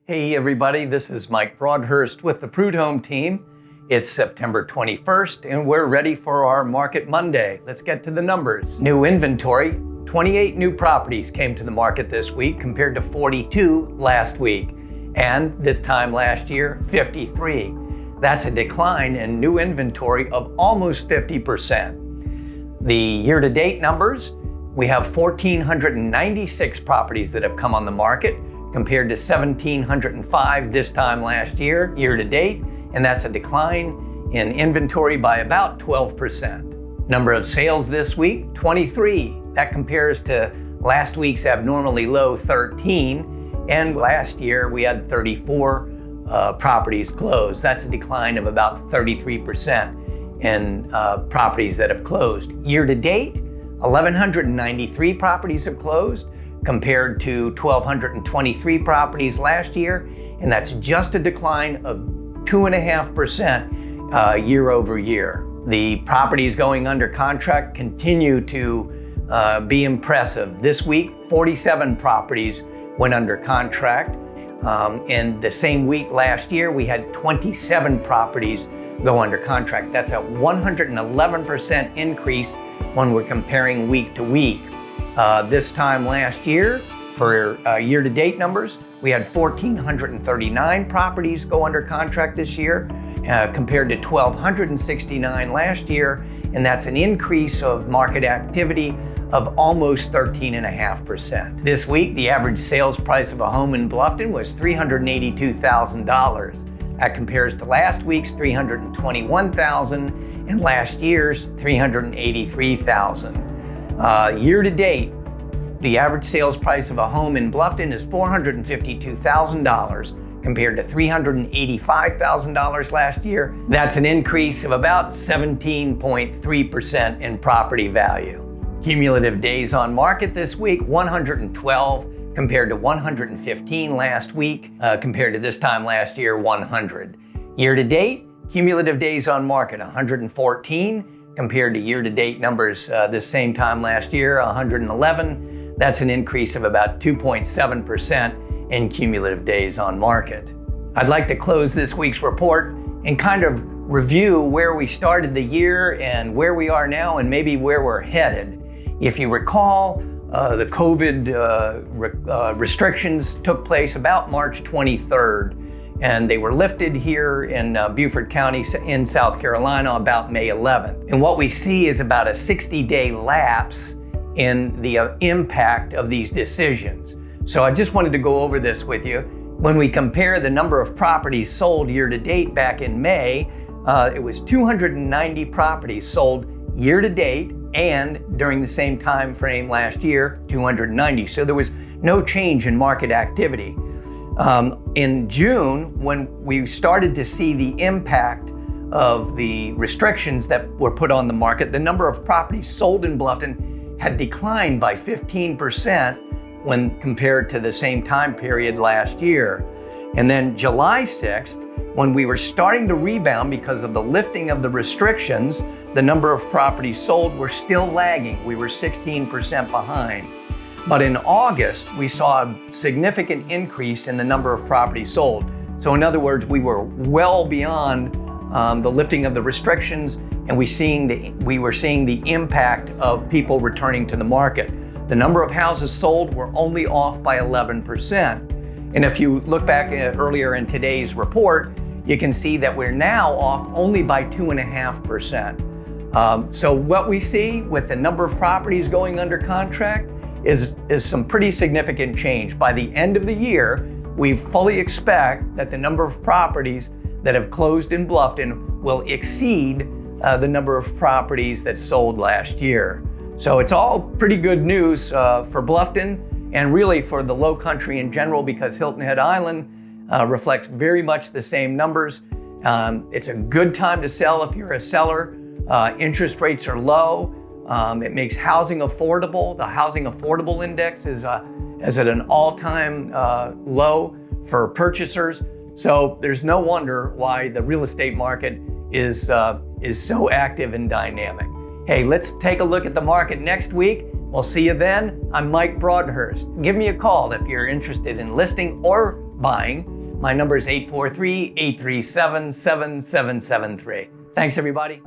Hey everybody, this is Mike Broadhurst with the Prud'Home team. It's September 21st and we're ready for our Market Monday. Let's get to the numbers. New inventory, 28 new properties came to the market this week compared to 42 last week. And this time last year, 53. That's a decline in new inventory of almost 50%. The year-to-date numbers, we have 1,496 properties that have come on the market compared to 1,705 this time last year, year-to-date, and that's a decline in inventory by about 12%. Number of sales this week, 23. That compares to last week's abnormally low 13, and last year we had 34 properties closed. That's a decline of about 33% in properties that have closed. Year-to-date, 1,193 properties have closed, compared to 1,223 properties last year, and that's just a decline of 2.5% year over year. The properties going under contract continue to be impressive. This week, 47 properties went under contract. In the same week last year, we had 27 properties go under contract. That's a 111% increase when we're comparing week to week. This time last year, for year-to-date numbers, we had 1,439 properties go under contract this year, compared to 1,269 last year, and that's an increase of market activity of almost 13.5%. This week, the average sales price of a home in Bluffton was $382,000. That compares to last week's $321,000 and last year's $383,000. Year-to-date, the average sales price of a home in Bluffton is $452,000 compared to $385,000 last year. That's an increase of about 17.3% in property value. Cumulative days on market this week, 112 compared to 115 last week, compared to this time last year, 100. Year-to-date, cumulative days on market, 114 compared to year-to-date numbers this same time last year, 111. That's an increase of about 2.7% in cumulative days on market. I'd like to close this week's report and kind of review where we started the year and where we are now and maybe where we're headed. If you recall, the COVID restrictions took place about March 23rd, and they were lifted here in Beaufort County in South Carolina about May 11th. And what we see is about a 60-day lapse in the impact of these decisions. So I just wanted to go over this with you. When we compare the number of properties sold year-to-date back in May, it was 290 properties sold year-to-date, and during the same time frame last year, 290. So there was no change in market activity. In June, when we started to see the impact of the restrictions that were put on the market, the number of properties sold in Bluffton had declined by 15% when compared to the same time period last year. And then July 6th, when we were starting to rebound because of the lifting of the restrictions, the number of properties sold were still lagging. We were 16% behind. But in August, we saw a significant increase in the number of properties sold. So in other words, we were well beyond the lifting of the restrictions, and we were seeing the impact of people returning to the market. The number of houses sold were only off by 11%. And if you look back earlier in today's report, you can see that we're now off only by 2.5%. So what we see with the number of properties going under contract is some pretty significant change. By the end of the year, we fully expect that the number of properties that have closed in Bluffton will exceed the number of properties that sold last year. So it's all pretty good news for Bluffton and really for the Low Country in general, because Hilton Head Island reflects very much the same numbers. It's a good time to sell if you're a seller. Interest rates are low. It makes housing affordable. The Housing Affordable Index is at an all-time low for purchasers. So there's no wonder why the real estate market is so active and dynamic. Hey, let's take a look at the market next week. We'll see you then. I'm Mike Broadhurst. Give me a call if you're interested in listing or buying. My number is 843-837-7773. Thanks, everybody.